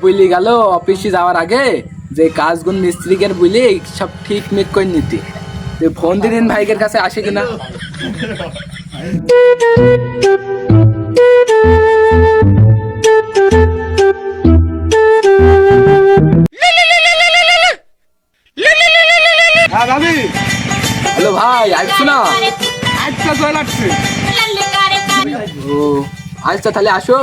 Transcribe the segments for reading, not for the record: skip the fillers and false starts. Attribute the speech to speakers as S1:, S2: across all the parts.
S1: বুঝলি গেল অফিসে যাওয়ার আগে যে কাজগুন মিস্ত্রিকে বুঝলি সব ঠিক মিক করে নিতি ফোন দিন ভাইকের কাছে আসে কিনা হ্যালো ভাই আসছো না
S2: আচ্ছা চলে আসছে
S1: ও আচ্ছা তাহলে আসো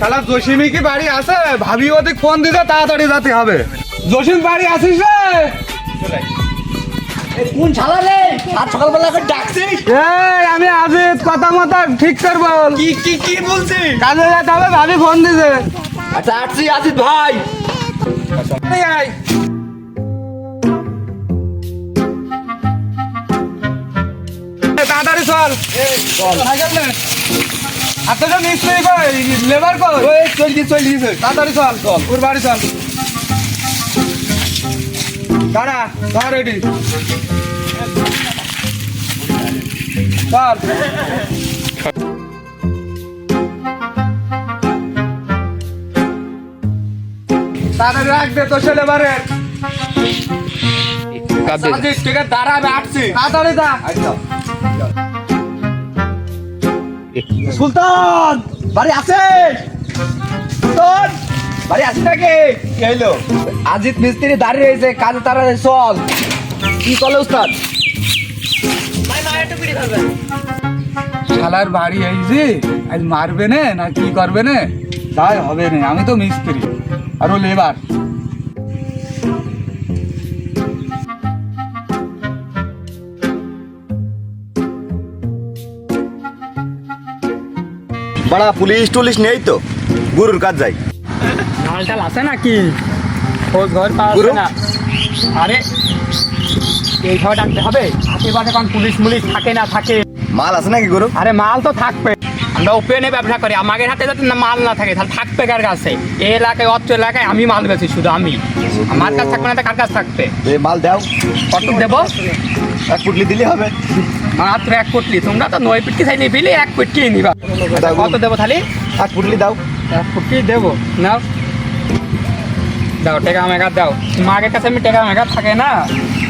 S2: শালা জসিমি কি বাড়ি আছে ভাবি ওদিক ফোন দিতে তাড়াতাড়ি যেতে হবে জসিম বাড়ি আছিস রে
S1: কোন শালা রে আজ সকালবেলা করে ডাকছিস
S2: এই আমি আজিত কথা মতো ঠিক কর বল
S1: কি কি কি বলছিস
S2: কাজে যেতে হবে ভাবি ফোন দিছে
S1: আচ্ছা আসছি আজিত ভাই
S2: এই আয় তাড়াতাড়ি চল সাইকেল নে আপনার মিস্ত্রি কই লেবার কই
S1: ওই চল
S2: তাড়াতাড়ি চল ওর বাড়ি চল দাঁড়া দাঁড়া রেডি চল তাড়াতাড়ি রাখ দে তো ছেলে বারে ঠিক আছে দাঁড়া আমি আসছি তাড়াতাড়ি দা
S1: সুলতান বাড়ি আছে সুলতান বাড়ি আছে নাকি কি হইলো আজিত মিস্ত্রি দাঁড়িয়ে রয়েছে কাজে তারা চল কি চলে উস্তাদ
S2: শালার বাড়ি এই যে আজ মারবে না কি করবে না তাই হবে না আমি তো মিস্ত্রি আর ও লেবার
S3: बड़ा पुलिस टुलिस नहीं तो गुरुर काज जाई
S4: মালটাল আছে নাকি খোঁজ ঘর পাওয়া
S3: গুরু?
S4: যাচ্ছে না আরে এই ঘর ডাকতে হবে আশেপাশে কোন পুলিশ মুলিশ থাকে না থাকে
S3: माल আছে নাকি গুরু
S4: আরে মাল তো থাকবে আমরা ওপেনে ব্যবসা করি আমাদের হাতে যদি না মাল না থাকে তাহলে থাকবে কার কাছে এই এলাকায় অত্র এলাকায় আমি মাল বেছি শুধু আমি আমার কাছে থাকবে না তো কার কাছে থাকবে
S3: এই মাল দাও
S4: কত দেবো
S3: এক পুটলি দিলে হবে
S4: মাত্র 1 কোটি তোমরা তো 9 পিটকি চাইলে বিলে 1 পিটকি নিবা
S3: দাও।
S4: কত দেবো তাহলে
S3: এক পুটলি দাও
S4: 1 কোটি দেবো নাও দাও টাকা মেগা দাও মাগের কাছে আমি টাকা মেগা থাকে না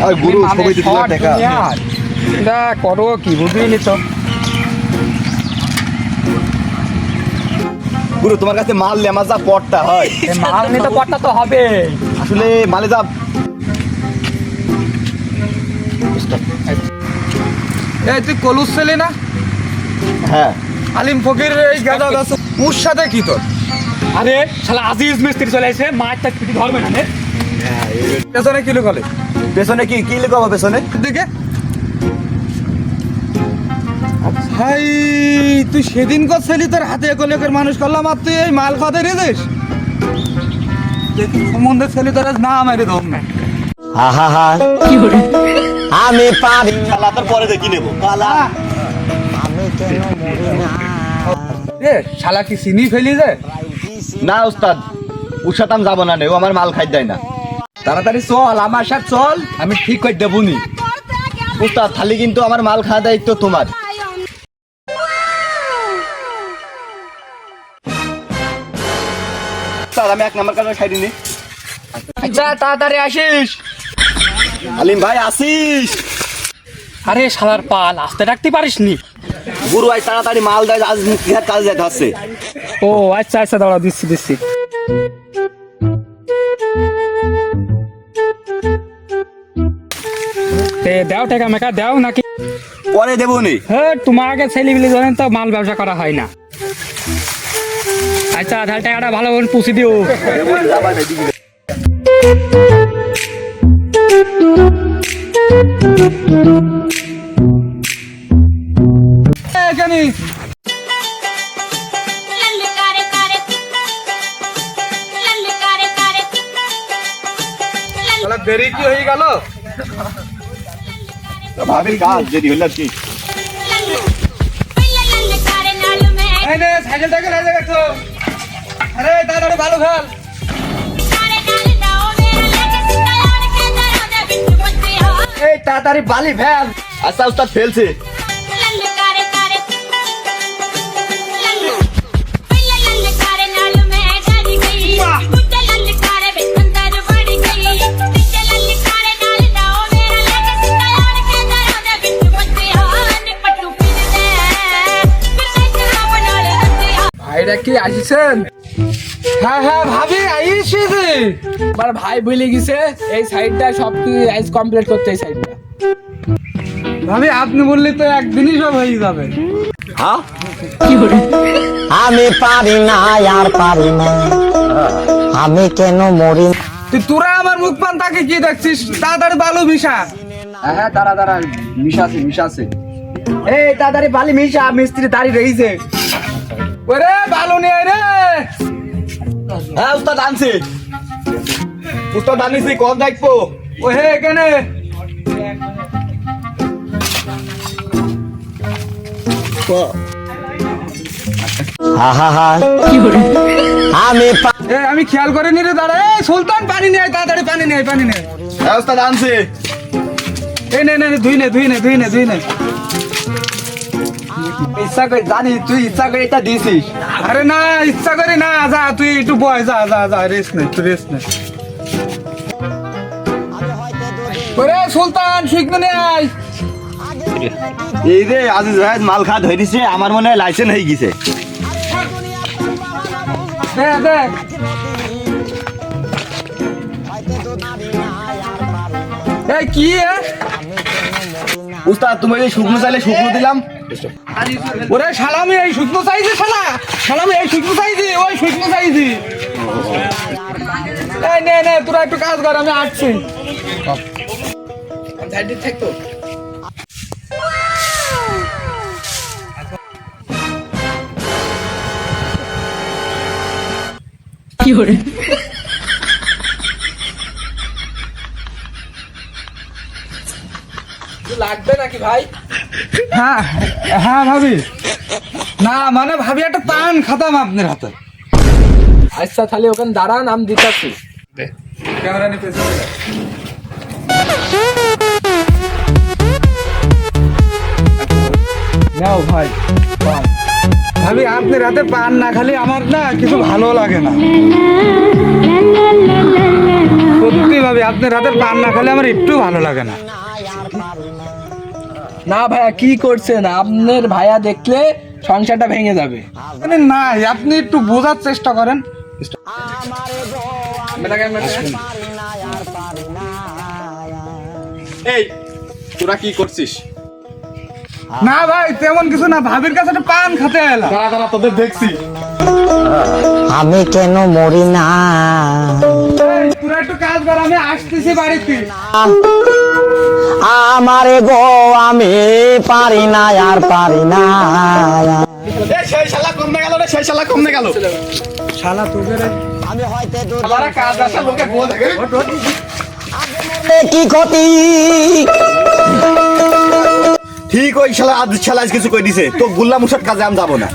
S3: আর গুরু
S4: মানে
S3: সবাই দিতে
S4: শর্ট
S3: টাকা
S4: দুনিয়ার। এটা করো কি বুঝলি তো
S3: গুরু তোমার কাছে মাল লে আমার যা পটটা হয়
S4: এ মাল নিতে পড়তা তো হবে
S3: আসলে মালে যা
S2: এই তুই কলুস ছেলে না
S3: হ্যাঁ
S2: আলিম ফকির এই গাদা দাস ওর সাথে কি তোর
S4: আরে শালা আজিজ মিস্ত্রি চলে এসে মাছটা পিটি ধরবে না রে
S2: পেছনে কিলো কলে
S3: পেছনে কি কি লেখা হবে পেছনে
S2: দিকে ভাই তুই সেদিন কর ছেলি তোর হাতে একলেকের মানুষ করলাম আর তুই এই মাল খাতে রেদিস দেখি সম্বন্ধে ছেলে তোর আজ না মেরে দম না
S3: হা হা হা আমি পারি কালা তোর পরে দেখি নেব কালা
S2: এ শালা কি চিনি ফেলি যায়
S3: না উস্তাদ ওর সাথে আমি যাবো না নে ও আমার মাল খাই দেয় না
S1: তাড়াতাড়ি চল আমার সাথে চল আমি ঠিক করে দেবো নি
S3: উস্তাদ খালি কিন্তু আমার মাল খাওয়া দায়িত্ব তোমার উস্তাদ আমি 1 নাম্বার কাছে খাই দিনি
S4: যা তাড়াতাড়ি আসিস
S3: আলিম ভাই আসিস
S4: আরে শালার পাল আসতে রাখতে পারিস নি
S3: গুরু আজ তাড়াতাড়ি মাল দেয় আজ মুক্তিহাট কাজে যেতে হচ্ছে
S4: ও আচ্ছা আচ্ছা দাঁড়াও দিচ্ছি তে দাও টাকা মেকা দাও নাকি
S3: পরে দেবো নি
S4: হ্যাঁ তোমার আগে ছেলেবিলি জানেন তো মাল ব্যবসা করা হয় না আচ্ছা তাহলে টাকাটা ভালো করে পুষি দিও
S2: এখানে শালা দেরি কি হয়ে গেল
S3: ভাবির কাজ যদি হইল কি
S2: এই নে সাইকেলটাকে রেজে গেছো আরে তাড়াতাড়ি ভালো খেল
S1: এই তাড়াতাড়ি বালি ফেল
S3: আচ্ছা উস্তাদ ফেলছে
S5: ललकारे तारे लल्लू पहले ललकारे नाल मैं डर गई मुझे ललकारे में अंदर बढ़ गई पीछे ललकारे नाल दाओ मेरा लेके सीधा यार के दरों दे बिच बच्चे हान पट्टू फिर दे शराब नाल रंगे
S4: ভাইরা কি আসিছেন?
S2: হ্যাঁ হ্যাঁ ভাবি আইসি যে
S4: আমার ভাই ভুলে গেছে এই সাইডটা সব আইস কমপ্লিট করতে এই সাইডটা।
S2: ভাবি আপনি বললে তো একদিনই সব হয়ে যাবে।
S3: হ্যাঁ আমি পারি না আর পারি না আমি কেন মরি না
S2: তুই তোরা আমার মুখ পান তাকে কি দেখছিস তাড়াতাড়ি বালু মিশা
S1: হ্যাঁ দাঁড়া মিশাছে এই তাড়াতাড়ি বালি মিশা, মিস্ত্রি দাঁড়িয়ে রয়েছে।
S2: ওরে বালু নিয়ে আয় রে
S3: হ্যাঁ উস্তাদ আনছি উস্তাদ আনিছি কম দেখবো
S2: ও হে এখানে
S3: আমি
S2: এ আমি খেয়াল করে নি রে দাঁড়া এই সুলতান পানি নিয়ে আয় তাড়াতাড়ি পানি নিয়ে আয় পানি নিয়ে আয়।
S3: হ্যাঁ উস্তাদ আনছি
S2: এই নে ধুই নে
S1: ইচ্ছা করে জানি তুই ইচ্ছা করে এটা দিছিস।
S2: আরে না ইচ্ছা করে না যা তুই একটু বয় যা রেস্ট নে তুই রেস্ট নে ওরে সুলতান শুকনো নিয়ে আয়
S3: এই রে আজিজ ভাই মাল খা ধরে দিছে আমার মনে হয় লাইসেন্স হয়ে গেছে
S2: দেখ এই কি এ?
S3: উস্তাদ তুমি এই শুকনো চাইলে শুকনো দিলাম
S2: ওরে সালামি এই শুকনো চাইছি সালামি এই শুকনো চাইছি ওই শুকনো চাইছি এই নে তোরা একটু কাজ কর আমি আসছি
S4: সাইডে থাকতো লাগবে নাকি ভাই?
S2: হ্যাঁ হ্যাঁ ভাবি না মানে ভাবি একটা পান খাতাম আপনার হাতে
S4: আচ্ছা তাহলে ওখানে দাঁড়ান আমি দিতাছি।
S2: ক্যামেরা নিয়ে পেছনে যা। নাও ভাই পান। ভাবি আপনার হাতে পান না খালি আমার না কিছু ভালো লাগে না সত্যি ভাবি আপনার হাতে পান না খালি আমার একটু ভালো লাগে না
S4: না ভাইয়া কি করছেন? আপনার ভাইয়া দেখলে সংসারটা ভেঙে যাবে।
S2: মানে না আপনি একটু বোঝার চেষ্টা করেন
S3: এই তোরা কি করছিস
S2: না ভাই তেমন কিছু না ভাবির কাছে একটা পান খেতে এলাম
S3: দাঁড়া তোদের দেখছি
S6: আমি কেন মরি না
S2: এই, তোরা একটু কাজ কর আমি আসতেছি বাড়িতে
S6: আমারে গো আমি পারি না আর পারি না
S3: এই সেই শালা কমনে গেল রে সেই শালা কমনে গেল
S2: শালা তোদের
S6: আমি হয়তো
S3: শালারা কাজ আসা লোকে বল দেখে
S6: কি ক্ষতি
S3: ঠিক ওই শালা আজ শালা আজ কিছু কই দিছে তো গুল্লা মুসার কাজে আমি যাবো না